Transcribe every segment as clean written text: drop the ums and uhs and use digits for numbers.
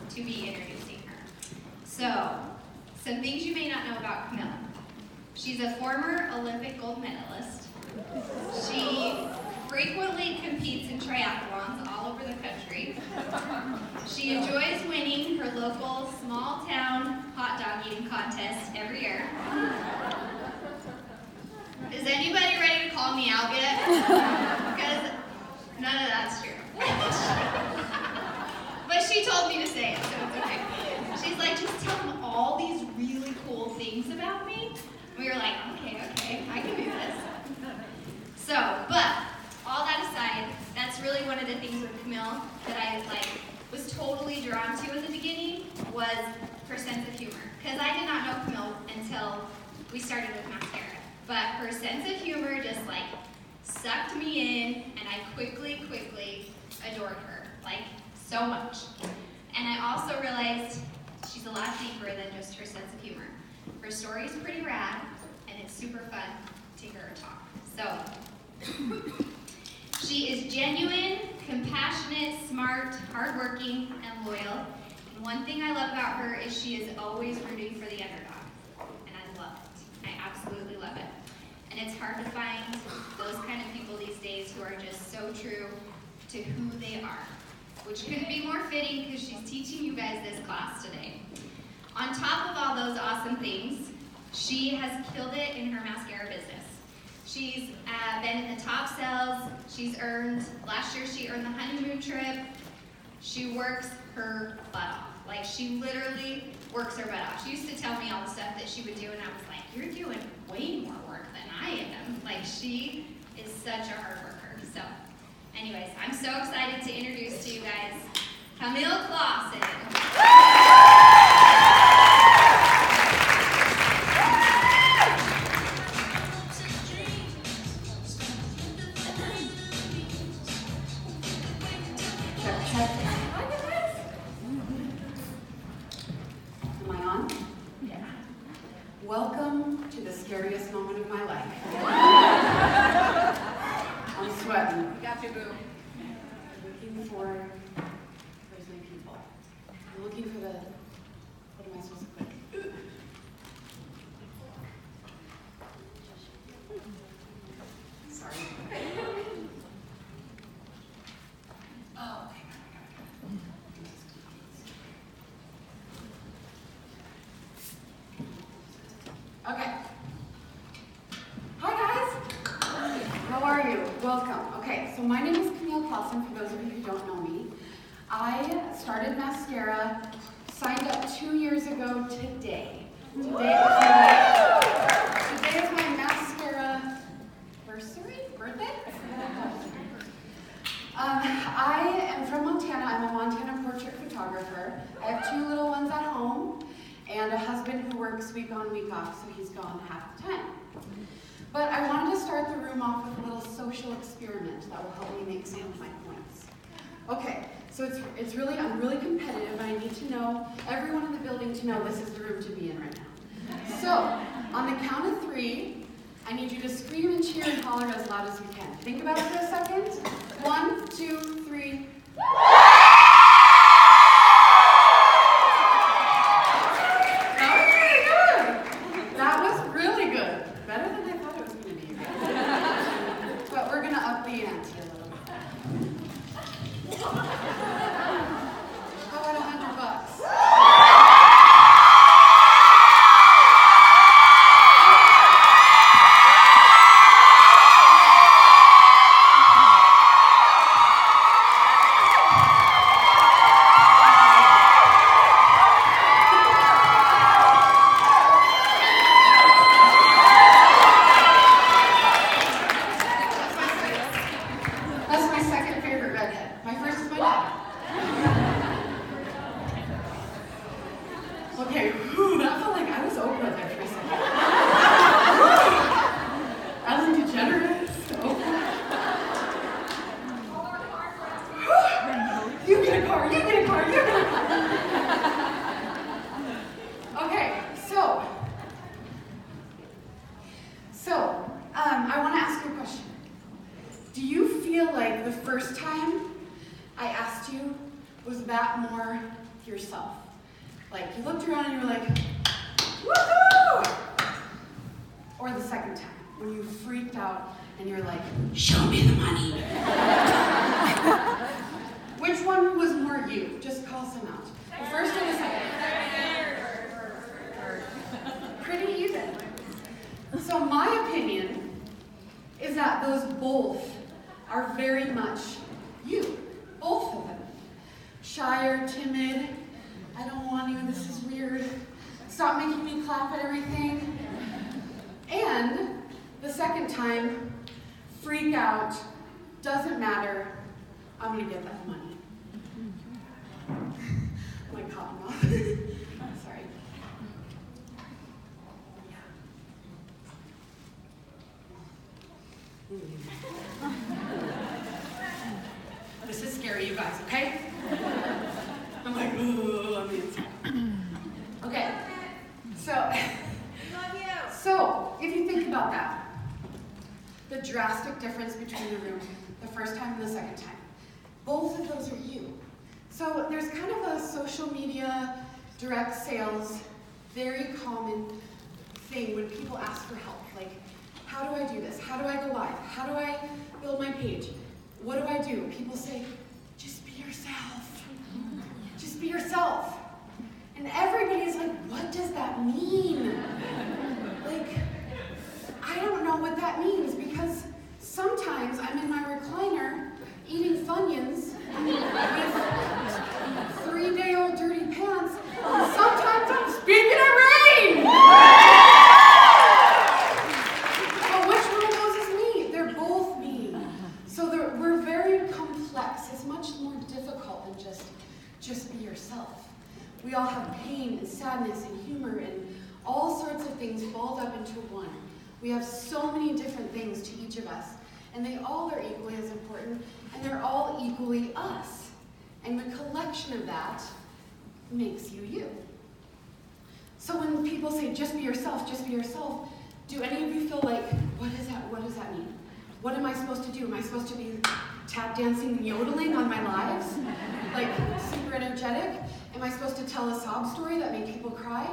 to be introducing her. So, some things you may not know about Camille. She's a former Olympic gold medalist. She frequently competes in triathlons all over the country. She enjoys winning her local small town hot dog eating contest every year. Is anybody ready to call me out yet? Because none of that's true. But she told me to say it, so it's okay. She's like, just tell them all these really cool things about me. We were like, okay, I can do this. So, but all that aside, that's really one of the things with Camille that I was totally drawn to at the beginning was her sense of humor. Because I did not know Camille until we started with Maskcara. But her sense of humor just sucked me in, and I quickly adored her, so much. And I also realized she's a lot deeper than just her sense of humor. Her story is pretty rad, and it's super fun to hear her talk. So, she is genuine, compassionate, smart, hardworking, and loyal. And one thing I love about her is she is always rooting for the underdog. And I love it. I absolutely love it. And it's hard to find those kind of people these days who are just so true to who they are. Which couldn't be more fitting because she's teaching you guys this class today. On top of all those awesome things, she has killed it in her Maskcara business. She's been in the top sales. Last year she earned the honeymoon trip. She works her butt off. She literally works her butt off. She used to tell me all the stuff that she would do, and I was like, you're doing way more work than I am. She is such a hard worker. So, anyways, I'm so excited to introduce to you guys Camille Clausen. Am I on? Yeah. Welcome to the scariest moment of my life. I'm sweating. You got your boo. I'm looking for, where's my people? I'm looking for the, what am I supposed to click? Sorry. Oh, okay. Okay. Hi guys. How are you? Welcome. Okay, so my name is Camille Clausen, for those of you who don't know me. I started Maskcara, signed up 2 years ago today. Today is my Maskcara birthday? I am from Montana. I'm a Montana portrait photographer. I have 2 little ones at home and a husband who works week on, week off, so he's gone half the time. But I wanted to start the room off with a little social experiment that will help me make some of my points. Okay, so I'm really competitive, and I need to know, everyone in the building to know this is the room to be in right now. So, on the count of 3, I need you to scream and cheer and holler as loud as you can. Think about it for a second. 1, 2, 3. Okay, that felt like I was Oprah there for a second. Ellen DeGeneres, Oprah. You get a car, you get a car, you get a car. Okay, so I want to ask you a question. Do you feel like the first time I asked you was that more yourself. Like, you looked around and you were like, woohoo! Or the second time, when you freaked out and you're like, show me the money. Which one was more you? Just call some out. The first or the second? Pretty even. So my opinion is that those both are very much you. Both of them. Shy or timid. I don't want you, this is weird. Stop making me clap at everything. And the second time, freak out, doesn't matter, I'm gonna get that money. I'm like cotton off. Sorry. This is scary, you guys, okay? I'm like, ooh, on the inside. Okay, so if you think about that, the drastic difference between the room, the first time and the second time, both of those are you. So there's kind of a social media, direct sales, very common thing when people ask for help. Like, how do I do this? How do I go live? How do I build my page? What do I do? People say, just be yourself. Just be yourself. And everybody's like, what does that mean? Like, I don't know what that means, because sometimes I'm in my recliner eating Funyuns with 3-day-old dirty pants, and sometimes I'm speaking in rain! But which one of those is me? They're both me. So we're very complex. It's much more difficult than just be yourself. We all have pain and sadness and humor and all sorts of things balled up into one. We have so many different things to each of us, and they all are equally as important, and they're all equally us. And the collection of that makes you you. So when people say, just be yourself, do any of you feel like, what does that mean? What am I supposed to do? Am I supposed to be tap dancing and yodeling on my lives? Like, super energetic? Am I supposed to tell a sob story that made people cry?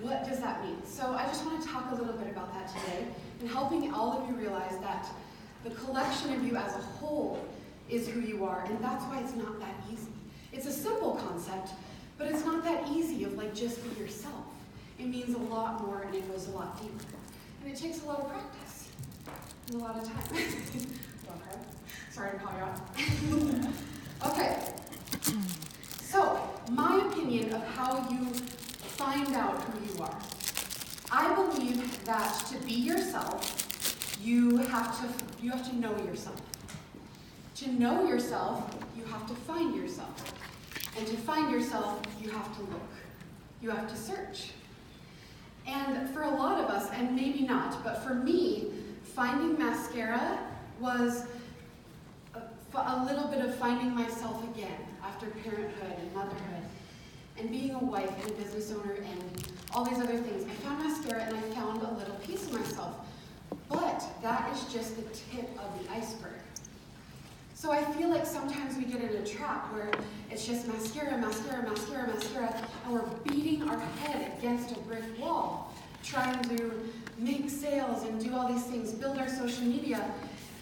What does that mean? So I just want to talk a little bit about that today, and helping all of you realize that the collection of you as a whole is who you are, and that's why it's not that easy. It's a simple concept, but it's not that easy of like, just be yourself. It means a lot more, and it goes a lot deeper. And it takes a lot of practice, and a lot of time. Don't cry. Sorry to call you out. Okay. So, my opinion of how you find out who you are. I believe that to be yourself, you have to know yourself. To know yourself, you have to find yourself. And to find yourself, you have to look. You have to search. And for a lot of us, and maybe not, but for me, finding Maskcara was a little bit of finding myself again after parenthood and motherhood and being a wife and a business owner and all these other things. I found Maskcara and I found a little piece of myself, but that is just the tip of the iceberg. So I feel like sometimes we get in a trap where it's just Maskcara, and we're beating our head against a brick wall, trying to make sales and do all these things, build our social media,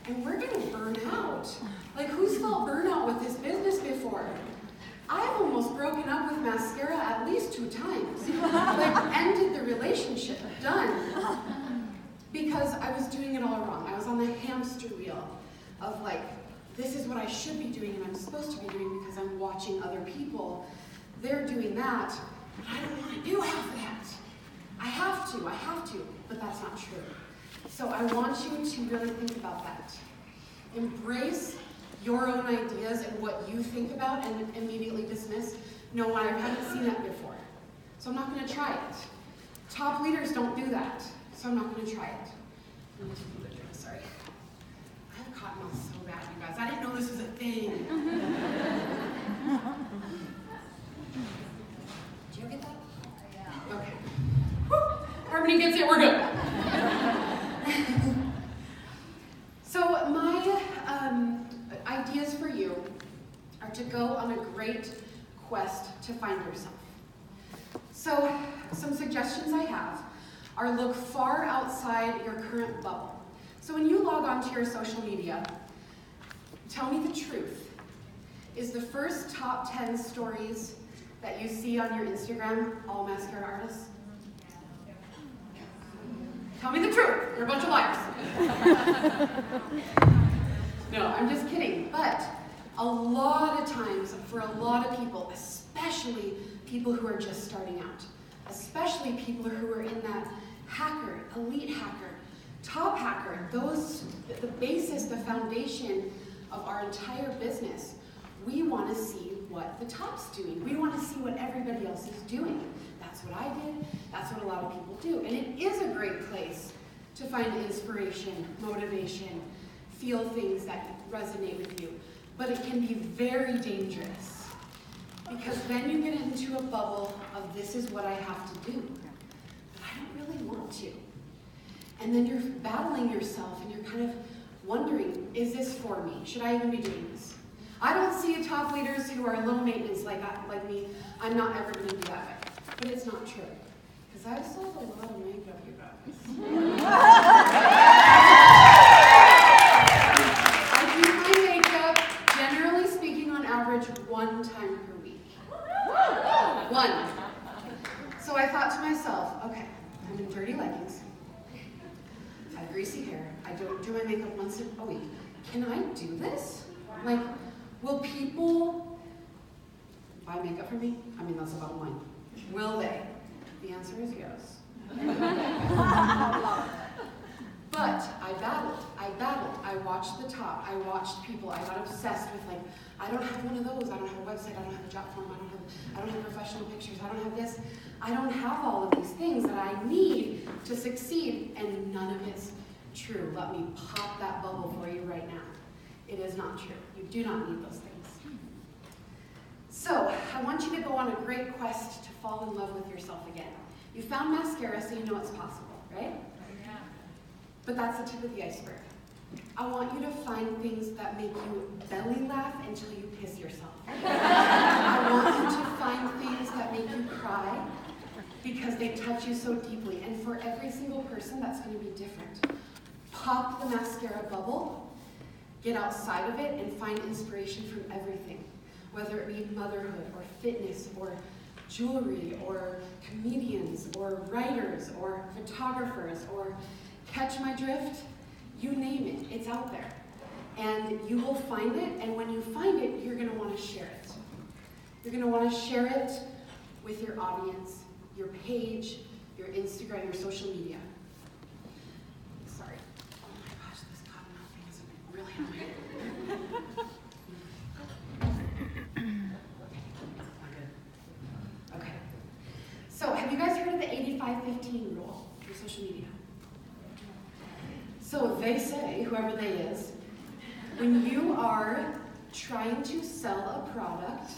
and we're gonna burn out. Like, who's felt burnout with this business before? I've almost broken up with Maskcara at least 2 times. Like, ended the relationship, done. Because I was doing it all wrong. I was on the hamster wheel of like, this is what I should be doing and I'm supposed to be doing because I'm watching other people. They're doing that, but I don't want to do half of that. I have to, but that's not true. So I want you to really think about that. Embrace your own ideas and what you think about and immediately dismiss. No, I haven't seen that before, so I'm not going to try it. Top leaders don't do that, so I'm not going to try it. I'm going to take a picture, sorry. I have cotton mouth so bad, you guys. I didn't know this was a thing. Did you get that? Yeah. Okay. Whew. Harmony gets it, we're good. So my ideas for you are to go on a great quest to find yourself. So, some suggestions I have are look far outside your current bubble. So when you log onto your social media, tell me the truth. Is the first top 10 stories that you see on your Instagram all mascara artists? Tell me the truth. You're a bunch of liars. No, I'm just kidding. But a lot of times, for a lot of people, especially people who are just starting out, especially people who are in that hacker, elite hacker, top hacker, the basis, the foundation of our entire business, we want to see what the top's doing. We want to see what everybody else is doing. That's what I did. That's what a lot of people do. And it is a great place to find inspiration, motivation, feel things that resonate with you. But it can be very dangerous because then you get into a bubble of this is what I have to do. But I don't really want to. And then you're battling yourself and you're kind of wondering, is this for me? Should I even be doing this? I don't see top leaders who are low maintenance like me. I'm not ever going to do that way. But it's not true. Because I've sold a lot of makeup, you guys. I do my makeup, generally speaking, on average, 1 time per week. 1. So I thought to myself, okay, I'm in dirty leggings. I have greasy hair. I don't do my makeup once a week. Can I do this? Like, will people buy makeup from me? I mean, that's the bottom line. Will they? The answer is yes. But I battled. I watched the top. I watched people. I got obsessed with like, I don't have one of those. I don't have a website. I don't have a job form. I don't have professional pictures. I don't have this. I don't have all of these things that I need to succeed, and none of it's true. Let me pop that bubble for you right now. It is not true. You do not need those things. So, I want you to go on a great quest to fall in love with yourself again. You found mascara, so you know it's possible, right? Yeah. But that's the tip of the iceberg. I want you to find things that make you belly laugh until you piss yourself. I want you to find things that make you cry because they touch you so deeply. And for every single person, that's going to be different. Pop the mascara bubble, get outside of it, and find inspiration from everything. Whether it be motherhood, or fitness, or jewelry, or comedians, or writers, or photographers, or catch my drift, you name it, it's out there. And you will find it, and when you find it, you're going to want to share it. You're going to want to share it with your audience, your page, your Instagram, your social media. Sorry. Oh my gosh, this cotton mouth thing is really annoying. Okay. So, have you guys heard of the 85-15 rule for social media? So they say, whoever they is, when you are trying to sell a product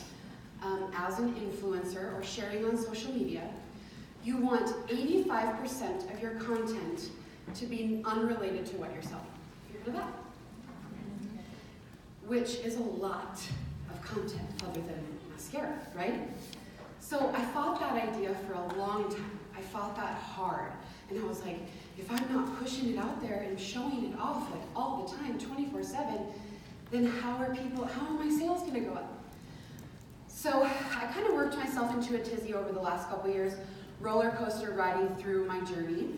as an influencer or sharing on social media, you want 85% of your content to be unrelated to what you're selling. You heard of that? Which is a lot of content other than mascara, right? So I fought that idea for a long time. I fought that hard. And I was like, if I'm not pushing it out there and showing it off like all the time, 24/7, then how are my sales gonna go up? So I kind of worked myself into a tizzy over the last couple years, roller coaster riding through my journey.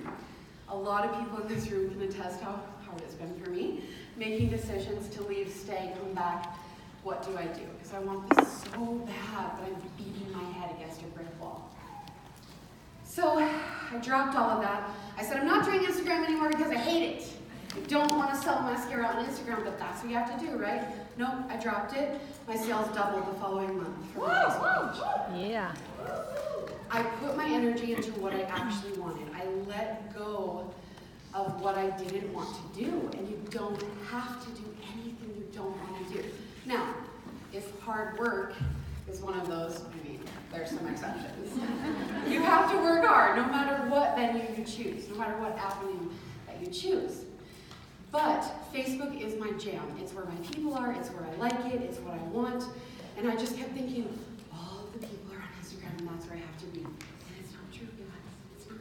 A lot of people in this room can attest how hard it's been for me, making decisions to leave, stay, come back. What do I do? Because I want this so bad that I'm beating my head against a brick wall. So I dropped all of that. I said, I'm not doing Instagram anymore because I hate it. I don't want to sell mascara on Instagram, but that's what you have to do, right? Nope, I dropped it. My sales doubled the following month from my Facebook page. Yeah. I put my energy into what I actually wanted. I let go of what I didn't want to do, and you don't have to do anything you don't want to do. Now, if hard work is one of those, I mean, there's some exceptions. You have to work hard, no matter what venue you choose, no matter what avenue that you choose. But Facebook is my jam. It's where my people are, it's where I like it, it's what I want. And I just kept thinking, all where I have to be. And it's not true, guys. It's not.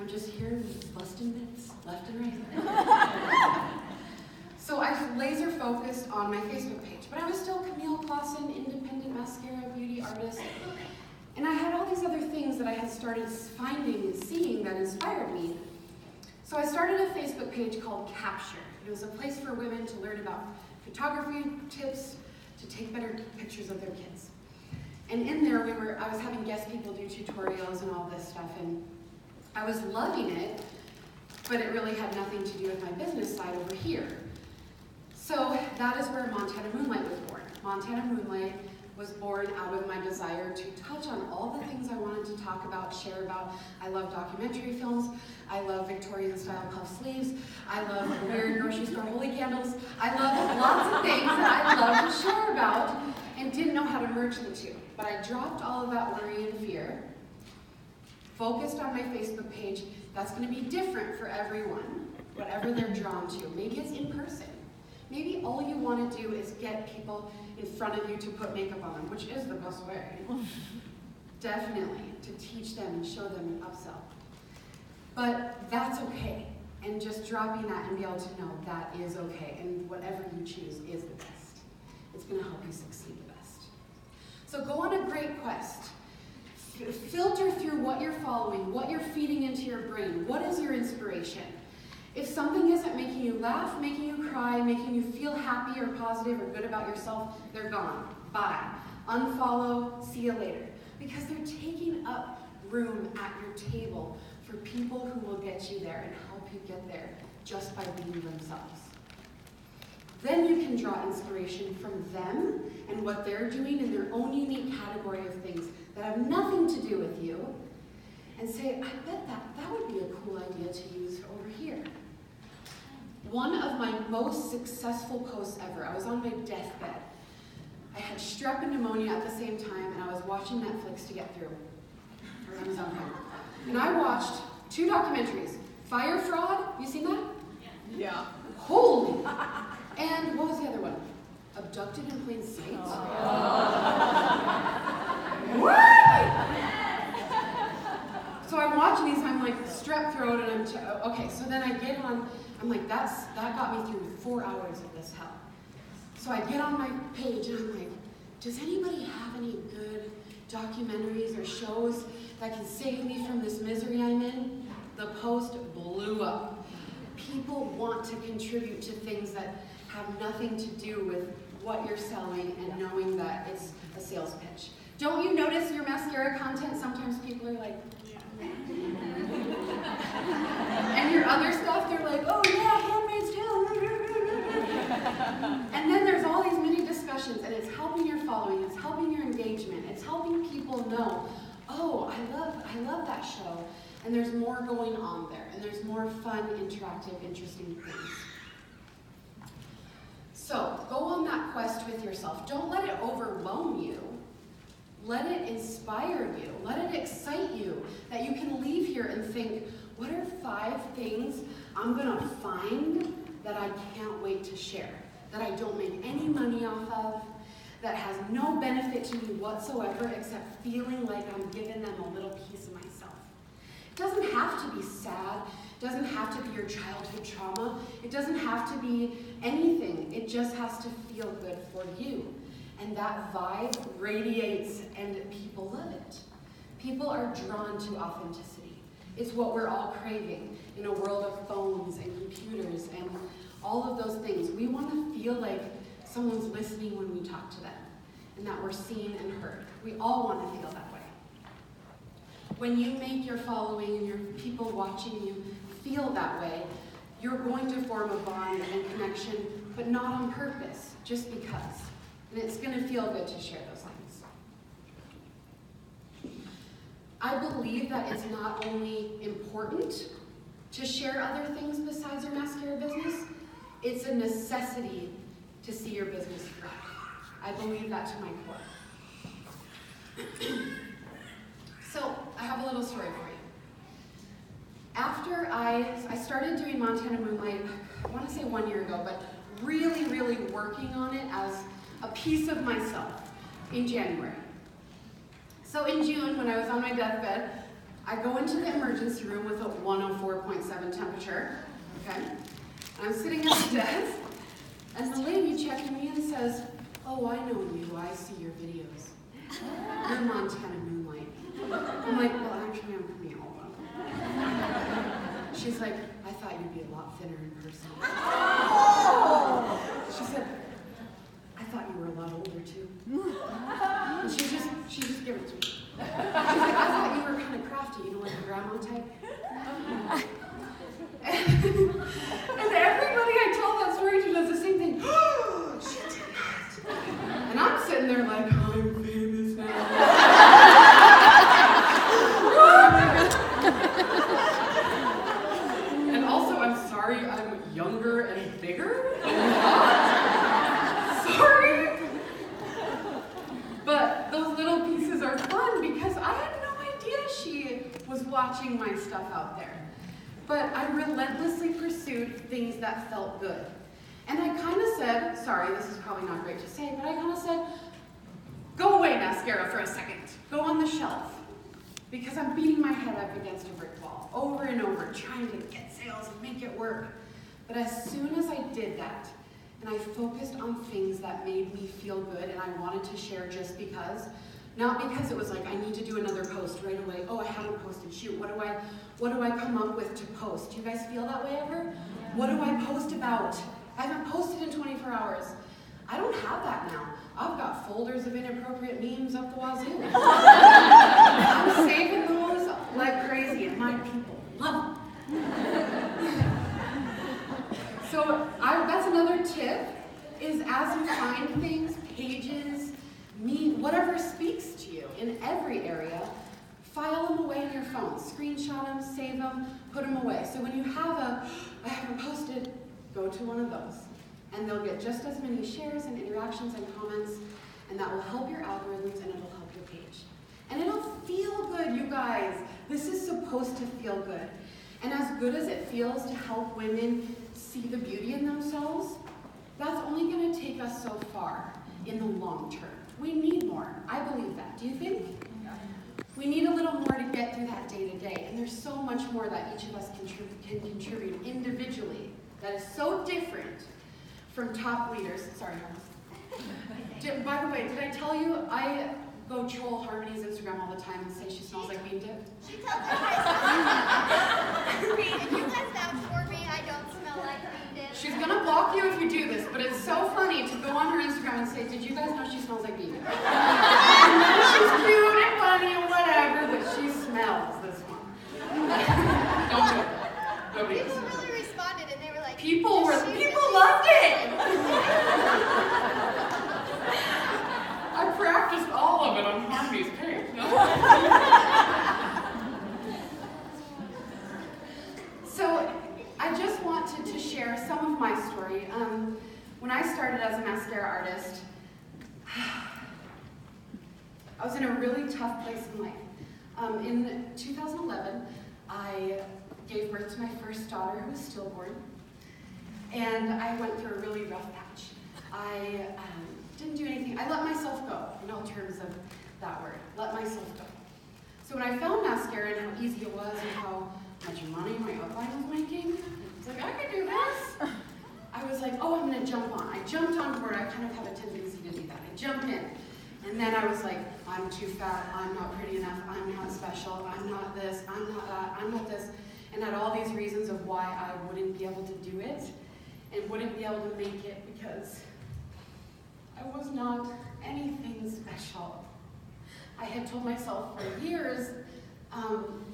I'm just here busting bits left and right. So I laser focused on my Facebook page, but I was still Camille Clausen, independent mascara beauty artist. And I had all these other things that I had started finding and seeing that inspired me. So I started a Facebook page called Capture. It was a place for women to learn about photography tips to take better pictures of their kids. And in there, I was having guest people do tutorials and all this stuff, and I was loving it, but it really had nothing to do with my business side over here. So that is where Montana Moonlight was born. Montana Moonlight was born out of my desire to touch on all the things I wanted to talk about, share about. I love documentary films. I love Victorian style puff sleeves. I love weird grocery store holy candles. I love lots of things that I love to share about and didn't know how to merge the two. But I dropped all of that worry and fear, focused on my Facebook page. That's going to be different for everyone, whatever they're drawn to. Maybe it's in person. Maybe all you want to do is get people in front of you to put makeup on them, which is the best way. Definitely, to teach them and show them and upsell. But that's okay. And just dropping that and be able to know that is okay. And whatever you choose is the best. It's going to help you succeed the best. So go on a great quest. Filter through what you're following, what you're feeding into your brain. What is your inspiration? If something isn't making you laugh, making you cry, making you feel happy or positive or good about yourself, they're gone. Bye. Unfollow, see you later. Because they're taking up room at your table for people who will get you there and help you get there just by being themselves. Then you can draw inspiration from them and what they're doing in their own unique category of things that have nothing to do with you and say, I bet that would be a cool idea to use over here. One of my most successful posts ever, I was on my deathbed. I had strep and pneumonia at the same time, and I was watching Netflix to get through, or Amazon Prime. And I watched 2 documentaries. Fire Fraud, you seen that? Yeah. Holy! And what was the other one? Abducted in Plain Sight? What? So I'm watching these, I'm like strep throat, and okay, so then I get on, I'm like, that got me through 4 hours of this hell. So I get on my page and I'm like, does anybody have any good documentaries or shows that can save me from this misery I'm in? The post blew up. People want to contribute to things that have nothing to do with what you're selling and knowing that it's a sales pitch. Don't you notice your mascara content? Sometimes people are like, and your other stuff, they're like, oh yeah, Handmaid's Tale. And then there's all these mini discussions, and it's helping your following, it's helping your engagement, it's helping people know, oh, I love that show, and there's more going on there, and there's more fun, interactive, interesting things. So go on that quest with yourself. Don't let it overwhelm you. Let it inspire you. Let it excite you that you can leave here and think, what are 5 things I'm going to find that I can't wait to share, that I don't make any money off of, that has no benefit to me whatsoever except feeling like I'm giving them a little piece of myself. It doesn't have to be sad. It doesn't have to be your childhood trauma. It doesn't have to be anything. It just has to feel good for you. And that vibe radiates and people love it. People are drawn to authenticity. It's what we're all craving in a world of phones and computers and all of those things. We want to feel like someone's listening when we talk to them and that we're seen and heard. We all want to feel that way. When you make your following and your people watching you feel that way, you're going to form a bond and connection, but not on purpose, just because. And it's going to feel good to share those things. I believe that it's not only important to share other things besides your mascara business, it's a necessity to see your business thrive. I believe that to my core. So I have a little story for you. After I started doing Montana Moonlight, I want to say 1 year ago, but really, really working on it as a piece of myself in January. So in June, when I was on my deathbed, I go into the emergency room with a 104.7 temperature, okay? I'm sitting at the desk, and the lady checking me and says, "Oh, I know you. I see your videos. You're Montana Moonlight." I'm like, "Well, actually, I'm Camille." She's like, "I thought you'd be a lot thinner in person." She said, "I thought you were a lot older too." And she just gave it to me. She's like, "I thought you were kind of crafty, you know, like a grandma type." And everybody I tell that story to does the same thing. She did not. And I'm sitting there like, I'm famous now. And also, I'm sorry I'm younger and bigger. Sorry. But those little pieces are fun because I had no idea she was watching my stuff out there. But I relentlessly pursued things that felt good. And I kind of said, sorry, this is probably not great to say, but I kind of said, go away, Maskcara, for a second. Go on the shelf. Because I'm beating my head up against a brick wall over and over, trying to get sales and make it work. But as soon as I did that, and I focused on things that made me feel good and I wanted to share just because, not because it was like, I need to do another post right away. Oh, I haven't posted, shoot, what do I come up with to post? Do you guys feel that way ever? What do I post about? I haven't posted in 24 hours. I don't have that now. I've got folders of inappropriate memes up the wazoo. I'm saving those like crazy, and my people love them. So that's another tip, is as you find things, pages, whatever speaks to you in every area, file them away in your phone. Screenshot them, save them, put them away. So when you have I haven't posted, go to one of those. And they'll get just as many shares and interactions and comments, and that will help your algorithms and it'll help your page. And it'll feel good, you guys. This is supposed to feel good. And as good as it feels to help women see the beauty in themselves, that's only going to take us so far in the long term. We need more. I believe that. Do you think? We need a little more to get through that day to day. And there's so much more that each of us can contribute individually that is so different from top leaders. Sorry, Harris. By the way, did I tell you I go troll Harmony's Instagram all the time and say she smells like bean dip? She tells me if you guys vouch for me, I don't smell like bean dip. She's gonna block you if you do this, but it's so funny to go on her Instagram and say, did you guys know she smells like bean dip? I know she's cute and funny and whatever, but she smells this one. Don't do it. Nobody else. People really responded and they were like, People loved it! I practiced all of it on Harmony's page. So I just wanted to share some of my story. When I started as a mascara artist, I was in a really tough place in life. In 2011, I gave birth to my first daughter who was stillborn, and I went through a really rough patch. I didn't do anything. I let myself go, in all terms of that word, let myself go. So when I found Maskcara and how easy it was and how much money my upline was making, I was like, I could do this. I was like, oh, I'm gonna jump on. I jumped on board. I kind of have a tendency to do that. I jumped in. And then I was like, I'm too fat, I'm not pretty enough, I'm not special, I'm not this, I'm not that, I'm not this. And had all these reasons of why I wouldn't be able to do it and wouldn't be able to make it because I was not anything special. I had told myself for years,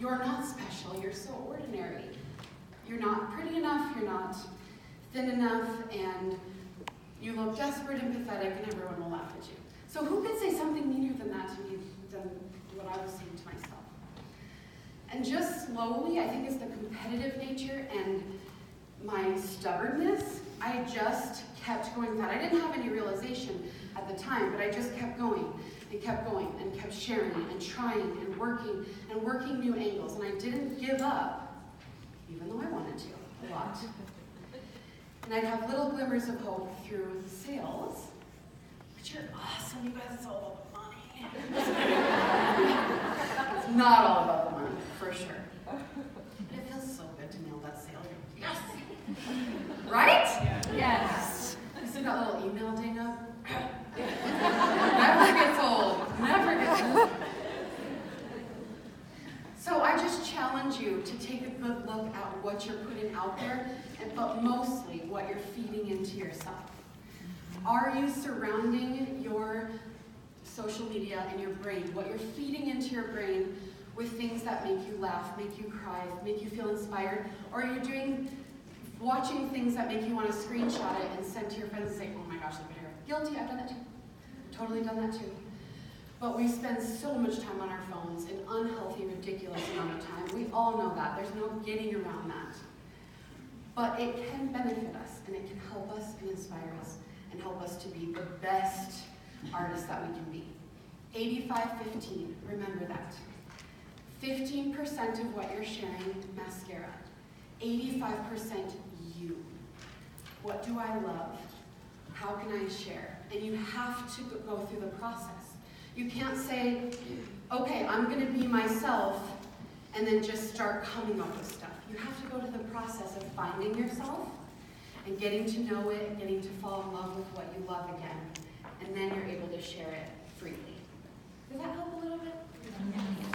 you're not special, you're so ordinary. You're not pretty enough, you're not thin enough, and you look desperate and pathetic and everyone will laugh at you. So who could say something meaner than that to me than what I was saying to myself? And just slowly, I think it's the competitive nature and my stubbornness, I just kept going with that. I didn't have any realization at the time, but I just kept going and kept going and kept sharing and trying and working new angles. And I didn't give up, even though I wanted to, a lot. And I'd have little glimmers of hope through sales, which are awesome, you guys, it's all about the money. It's not all about the money, for sure. But it feels so good to nail that sale. Yes! Right? Yes. You see that little email ding up? Never gets old. Never gets old. So I just challenge you to take a good look at what you're putting out there, but mostly what you're feeding into yourself. Are you surrounding your social media and your brain, what you're feeding into your brain, with things that make you laugh, make you cry, make you feel inspired? Or are you watching things that make you want to screenshot it and send to your friends and say, oh my gosh, look at her. Guilty, I've done that too. Totally done that too. But we spend so much time on our phones, an unhealthy, ridiculous amount of time. We all know that. There's no getting around that. But it can benefit us, and it can help us and inspire us, and help us to be the best artists that we can be. 85-15, remember that. 15% of what you're sharing, Maskcara. 85% you. What do I love? How can I share? And you have to go through the process. You can't say, okay, I'm going to be myself, and then just start coming up with stuff. You have to go to the process of finding yourself, and getting to know it, and getting to fall in love with what you love again. And then you're able to share it freely. Does that help a little bit? Yes.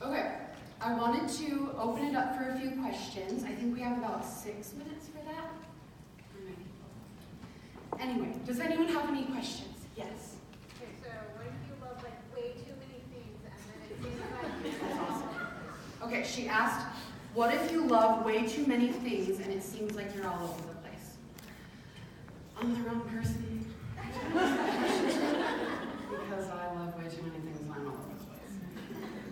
Okay, I wanted to open it up for a few questions. I think we have about 6 minutes for that. Anyway, does anyone have any questions? Yes. Okay, so what if you love like way too many things and then it seems like That's awesome. Okay, she asked, what if you love way too many things and it seems like you're all over the place? I'm the wrong person. Because I love way too many things and I'm all over the place.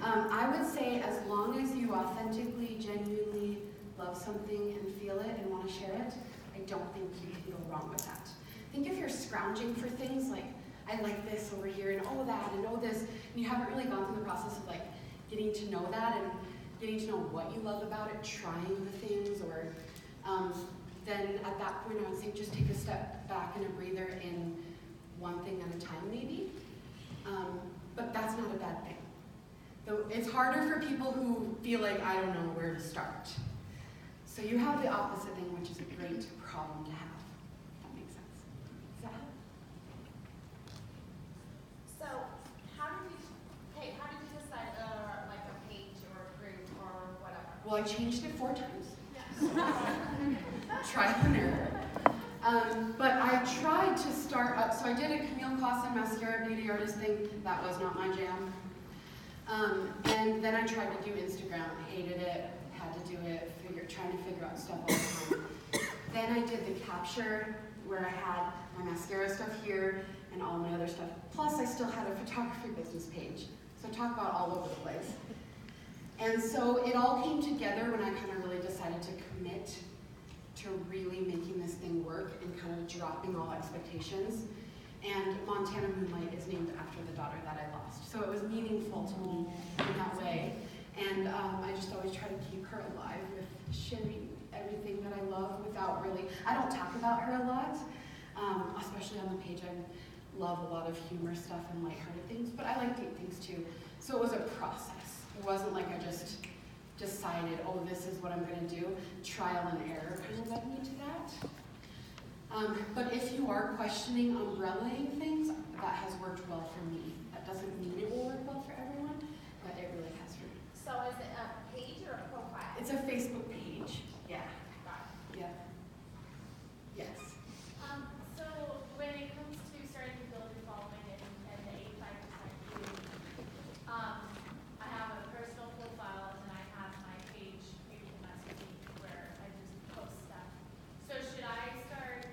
I would say as long as you authentically, genuinely love something and feel it and want to share it, I don't think you can go wrong with that. I think if you're scrounging for things like, I like this over here and oh that and oh this, and you haven't really gone through the process of like getting to know that and getting to know what you love about it, trying the things, or then at that point I would say just take a step back and a breather in one thing at a time maybe. But that's not a bad thing. Though it's harder for people who feel like I don't know where to start. So you have the opposite thing, which is a great problem to have. If that makes sense. Does that help? So how did you decide like a page or a group or whatever? Well, I changed it 4 times. Yeah. Trial and error. But I tried to start up, so I did a Camille Clausen Maskcara beauty artist thing. That was not my jam. And then I tried to do Instagram, hated it, had to do it, trying to figure out stuff all the time. Then I did the capture where I had my Maskcara stuff here and all my other stuff. Plus I still had a photography business page. So talk about all over the place. And so it all came together when I kind of really decided to commit to really making this thing work and kind of dropping all expectations. And Montana Moonlight is named after the daughter that I lost. So it was meaningful to me in that way. And I just always try to keep her alive with sharing everything that I love without really, I don't talk about her a lot, especially on the page. I love a lot of humor stuff and lighthearted things, but I like deep things too. So it was a process. It wasn't like I just decided, oh, this is what I'm going to do. Trial and error kind of led me to that. But if you are questioning umbrellaing things, that has worked well for me. That doesn't mean it will work well for everyone, but it really has for me. So is it a page or a profile? It's a Facebook page. Yeah. Got it. Yeah. Yes. So when it comes to starting to build your following and the 85% you, I have a personal profile and then I have my page, Beautiful Messaging, where I just post stuff. So should I start,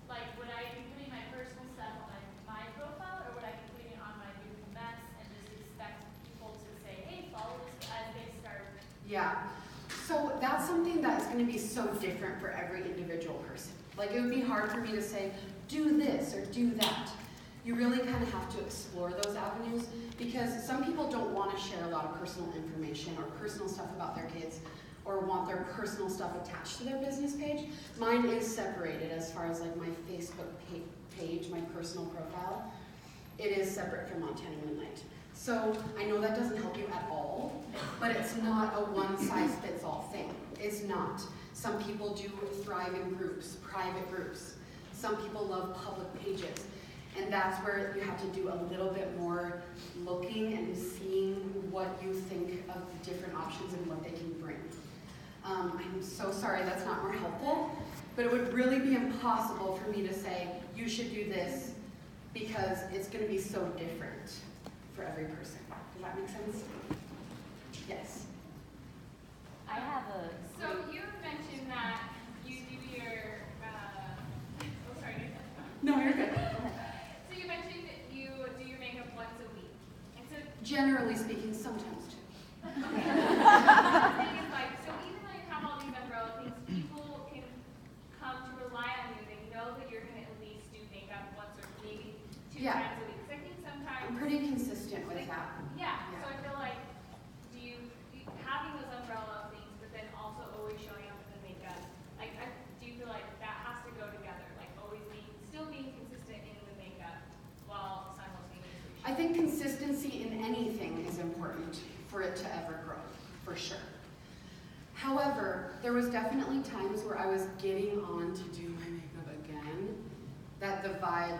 like, would I be putting my personal stuff on my profile, or would I be putting it on my Beautiful Mess and just expect people to say, hey, follow this as they start? Yeah. So that's something that's going to be so different for every individual person. Like, it would be hard for me to say, do this or do that. You really kind of have to explore those avenues, because some people don't want to share a lot of personal information or personal stuff about their kids or want their personal stuff attached to their business page. Mine is separated as far as like my Facebook page, my personal profile. It is separate from Montana Moonlight. So I know that doesn't help you at all, but it's not a one-size-fits-all thing. It's not. Some people do thrive in groups, private groups. Some people love public pages. And that's where you have to do a little bit more looking and seeing what you think of the different options and what they can bring. I'm so sorry that's not more helpful, but it would really be impossible for me to say, you should do this, because it's going to be so different for every person. Does that make sense? Yes. I have a. So you mentioned that you do your, oh sorry. No, you're good. So you mentioned that you do your makeup once a week. And so Generally speaking, sometimes too. the thing is like, so even though you have all these umbrella things, people can come to rely on you. They know that you're going to at least do makeup once or maybe two Yeah. times a week. Because I think sometimes, I'm pretty consistent with that. yeah, Yeah. so I feel like, having those umbrella things, but then also always showing up in the makeup, like, do you feel like that has to go together? Like always still being consistent in the makeup while simultaneously I think consistency in anything is important for it to ever grow, for sure. However, there was definitely times where I was getting on to do my makeup again, that the vibe,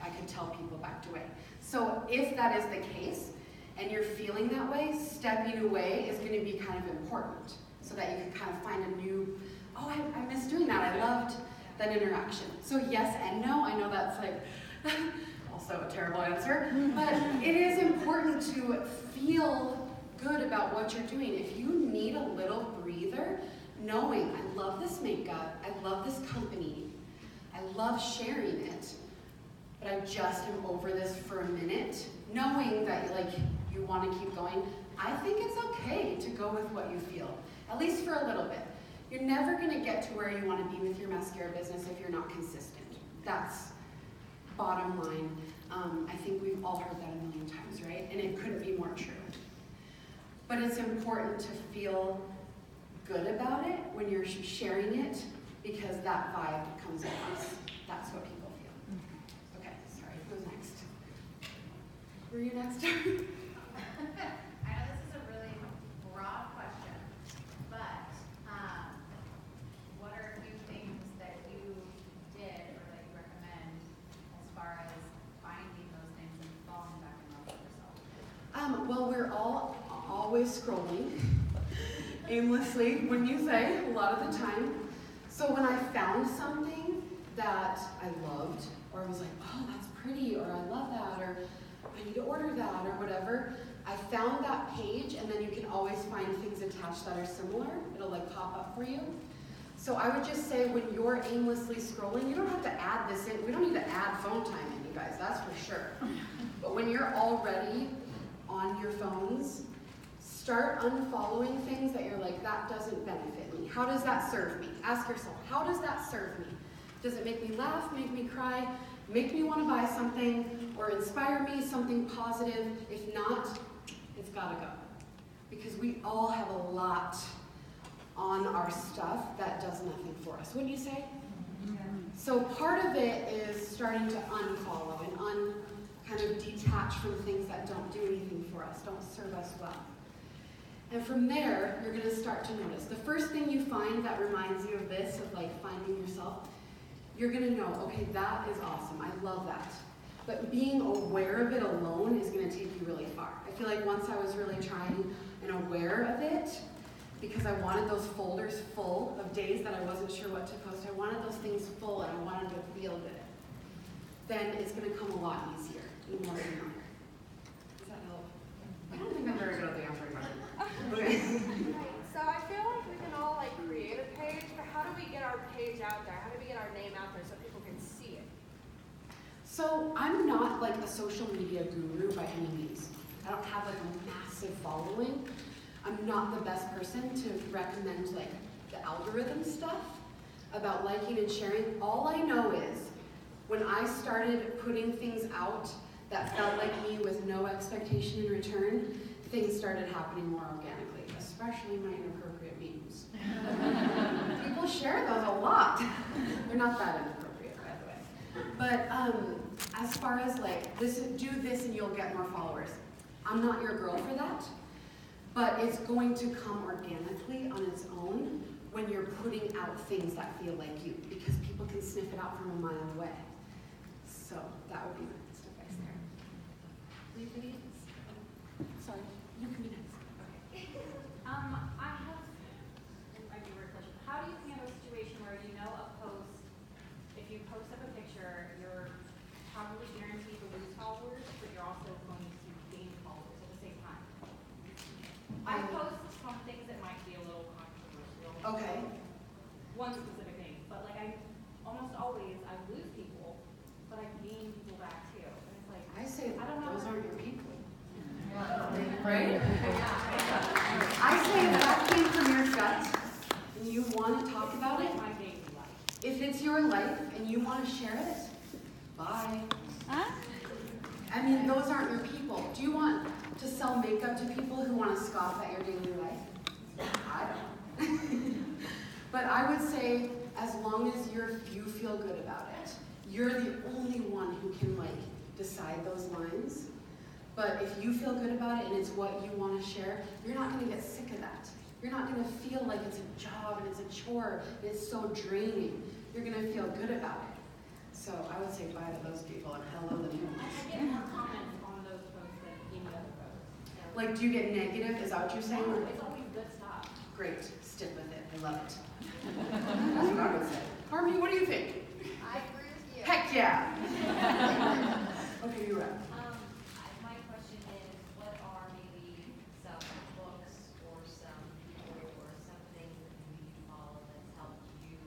I could tell people backed away. So if that is the case, and you're feeling that way, stepping away is going to be kind of important, so that you can kind of find a new, oh, I miss doing that, I loved that interaction. So yes and no, I know that's like, also a terrible answer, but it is important to feel good about what you're doing. If you need a little breather, knowing I love this makeup, I love this company, I love sharing it, but I just am over this for a minute, knowing that like you want to keep going, I think it's okay to go with what you feel, at least for a little bit. You're never going to get to where you want to be with your mascara business if you're not consistent. That's bottom line. I think we've all heard that a million times, right? And it couldn't be more true. But it's important to feel good about it when you're sharing it, because that vibe comes across. That's what people feel. Okay, sorry, who's next? Were you next? I know this is a really broad question, but what are a few things that you did or that you recommend as far as finding those things and falling back in love with yourself? Well, we're all always scrolling aimlessly, wouldn't you say, a lot of the time. So when I found something that I loved, or I was like, oh, that's pretty, or I love that, or I need to order that, or whatever, I found that page, and then you can always find things attached that are similar. It'll like pop up for you. So I would just say when you're aimlessly scrolling, you don't have to add this in. We don't need to add phone time in, you guys, that's for sure. But when you're already on your phones, start unfollowing things that you're like, that doesn't benefit me. How does that serve me? Ask yourself, how does that serve me? Does it make me laugh, make me cry, make me want to buy something, or inspire me, something positive? If not, it's gotta go. Because we all have a lot on our stuff that does nothing for us. Wouldn't you say? Yeah. So part of it is starting to unfollow and kind of detach from things that don't do anything for us, don't serve us well. And from there, you're gonna start to notice. The first thing you find that reminds you of this, of like finding yourself, you're gonna know, okay, that is awesome, I love that. But being aware of it alone is gonna take you really far. I feel like once I was really trying and aware of it, because I wanted those folders full of days that I wasn't sure what to post, I wanted those things full and I wanted to feel good, then it's gonna come a lot easier and more familiar. Does that help? I don't think I'm very good at the answering question. Okay. So I feel like we can all like create a page, but how do we get our page out there? How do we get our name out there so people can see it? So I'm not like a social media guru by any means. I don't have like a massive following. I'm not the best person to recommend like the algorithm stuff about liking and sharing. All I know is when I started putting things out that felt like me with no expectation in return, things started happening more organically, especially my inappropriate memes. People share those a lot. They're not that inappropriate, by the way. But as far as like, do this and you'll get more followers. I'm not your girl for that, but it's going to come organically on its own when you're putting out things that feel like you, because people can sniff it out from a mile away. So that would be my next advice there. Anybody else? Sorry, you can be next. Okay. I have, it might be a weird question. How do you handle a situation where you know a post, if you post up a picture, you're probably guaranteed to lose followers, but you're also going to gain followers at the same time? I post some things that might be a little controversial. Okay. One specific thing, but like almost always I lose people, but I gain people back too. And it's like, I say I don't know. those aren't your people. Right? I say that came from your gut and you want to talk about it. My daily life. If it's your life and you want to share it, bye. I mean, those aren't your people. Do you want to sell makeup to people who want to scoff at your daily life? I don't. But I would say, as long as you feel good about it, you're the only one who can like decide those lines. But if you feel good about it and it's what you want to share, you're not going to get sick of that. You're not going to feel like it's a job and it's a chore and it's so draining. You're going to feel good about it. So I would say bye to those people and hello the new ones. I get more comments on those posts than any other posts. So, Like, do you get negative? Is that what you're saying? no, it's always good stuff. Great. Stick with it. I love it. That's what I would say. Harmony, what do you think? I agree with you. Heck yeah. Okay, you're up. My question is, what are maybe some books or some people or some things that maybe you follow that's helped you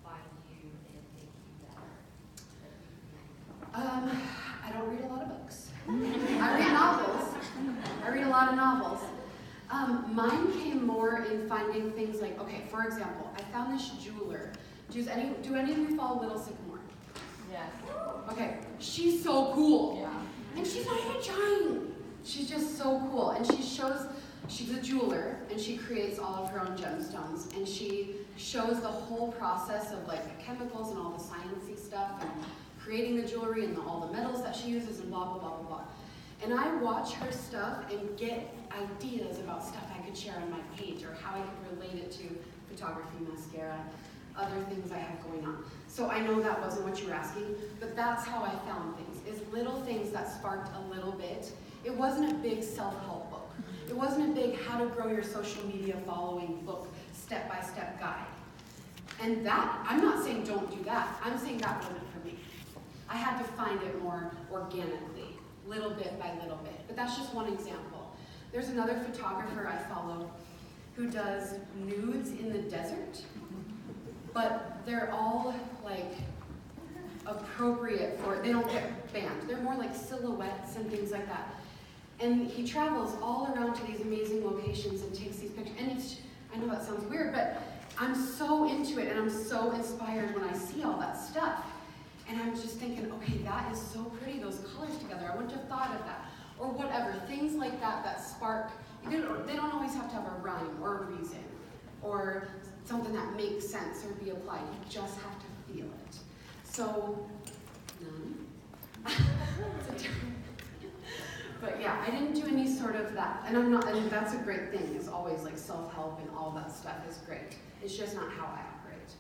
find you and make you better? I don't read a lot of books. I read novels. I read a lot of novels. Mine came more in finding things like, okay, for example, I found this jeweler. Do any of you follow Little Sycamore? Yes. Okay, she's so cool. Yeah. And she's not even trying. She's just so cool. And she's a jeweler, and she creates all of her own gemstones. And she shows the whole process of like the chemicals and all the sciencey stuff, and creating the jewelry and all the metals that she uses and blah, blah, blah, blah, blah. And I watch her stuff and get ideas about stuff I could share on my page or how I could relate it to photography, mascara, other things I have going on. So I know that wasn't what you were asking, but that's how I found things, is little things that sparked a little bit. It wasn't a big self-help book. It wasn't a big how to grow your social media following book, step-by-step guide. And that, I'm not saying don't do that. I'm saying that wasn't for me. I had to find it more organically, little bit by little bit. But that's just one example. There's another photographer I follow who does nudes in the desert, but they're all like appropriate for, they don't get banned. They're more like silhouettes and things like that. And he travels all around to these amazing locations and takes these pictures. And it's, I know that sounds weird, but I'm so into it and I'm so inspired when I see all that stuff. And I'm just thinking, okay, that is so pretty, those colors together. I wouldn't have thought of that. Or whatever, things like that that spark. They don't always have to have a rhyme or a reason or something that makes sense or be applied. You just have to feel it. So, none. But yeah, I didn't do any sort of that. And and that's a great thing, is always like self-help and all that stuff is great. It's just not how I operate.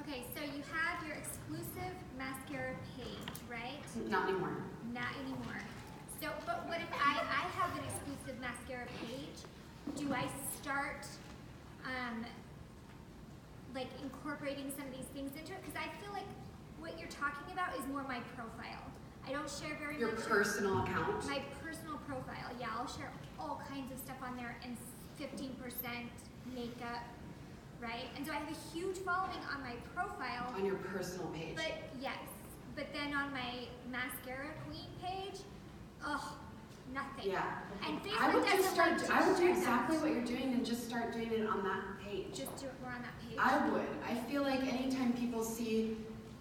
Okay, so you have your exclusive mascara page, right? Not anymore. Not anymore. So, but what if I have an exclusive mascara page? Do I start like incorporating some of these things into it? Because I feel like what you're talking about is more my profile. I don't share very Your much. personal account? My personal profile, yeah. I'll share all kinds of stuff on there and 15% makeup, right? And so I have a huge following on my profile. On your personal page? But yes. But then on my Maskcara Queen page, nothing. Yeah. And Facebook I would just start, doesn't I would do share that. exactly what you're doing and just start doing it on that page. Just do it more on that page. I would. I feel like anytime people see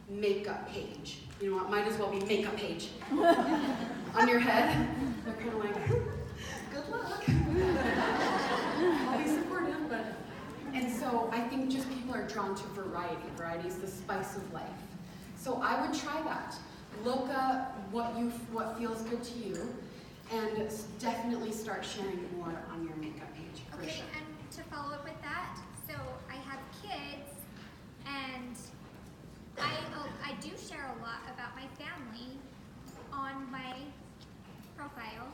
makeup page, you know what, might as well be makeup page on your head. They're kind of like, good luck. I'll be supportive, but And so I think just people are drawn to variety. Variety is the spice of life. So I would try that. Look up what feels good to you, and definitely start sharing more on your makeup page. For Okay, sure. and to follow up with that, so I have kids, and I do share a lot about my family on my profile,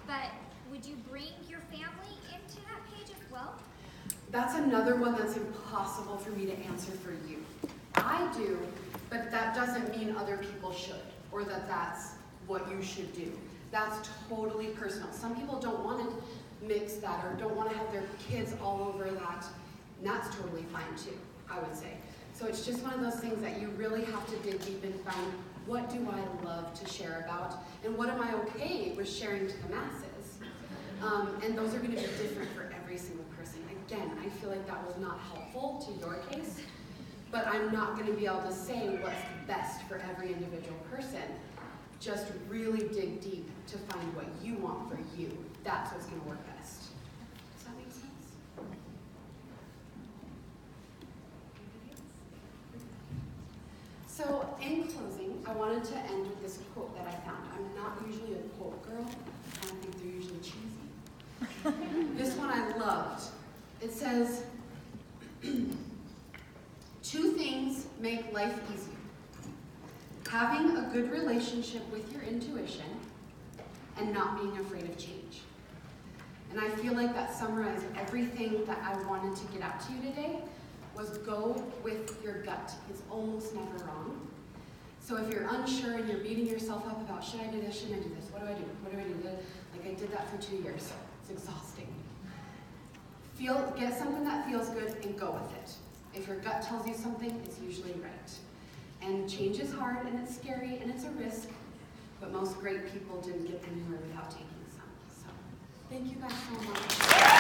but would you bring your family into that page as well? That's another one that's impossible for me to answer for you. I do, but that doesn't mean other people should, or that that's what you should do. That's totally personal. Some people don't want to mix that or don't want to have their kids all over that, and that's totally fine too, I would say. So it's just one of those things that you really have to dig deep and find, what do I love to share about, and what am I okay with sharing to the masses? And those are going to be different for every single person. Again, I feel like that was not helpful to your case, but I'm not going to be able to say what's best for every individual person. Just really dig deep to find what you want for you. That's what's going to work best. Does that make sense? So in closing, I wanted to end with this quote that I found. I'm not usually a quote girl. I don't think they're usually cheesy. This one I loved. It says, 2 things make life easier. Having a good relationship with your intuition and not being afraid of change. And I feel like that summarized everything that I wanted to get out to you today, was go with your gut. It's almost never wrong. So if you're unsure and you're beating yourself up about, should I do this, shouldn't I do this, what do I do, what do I do? Like I did that for 2 years. It's exhausting. Get something that feels good and go with it. If your gut tells you something, it's usually right. And change is hard and it's scary and it's a risk, but most great people didn't get anywhere without taking some. So thank you guys so much.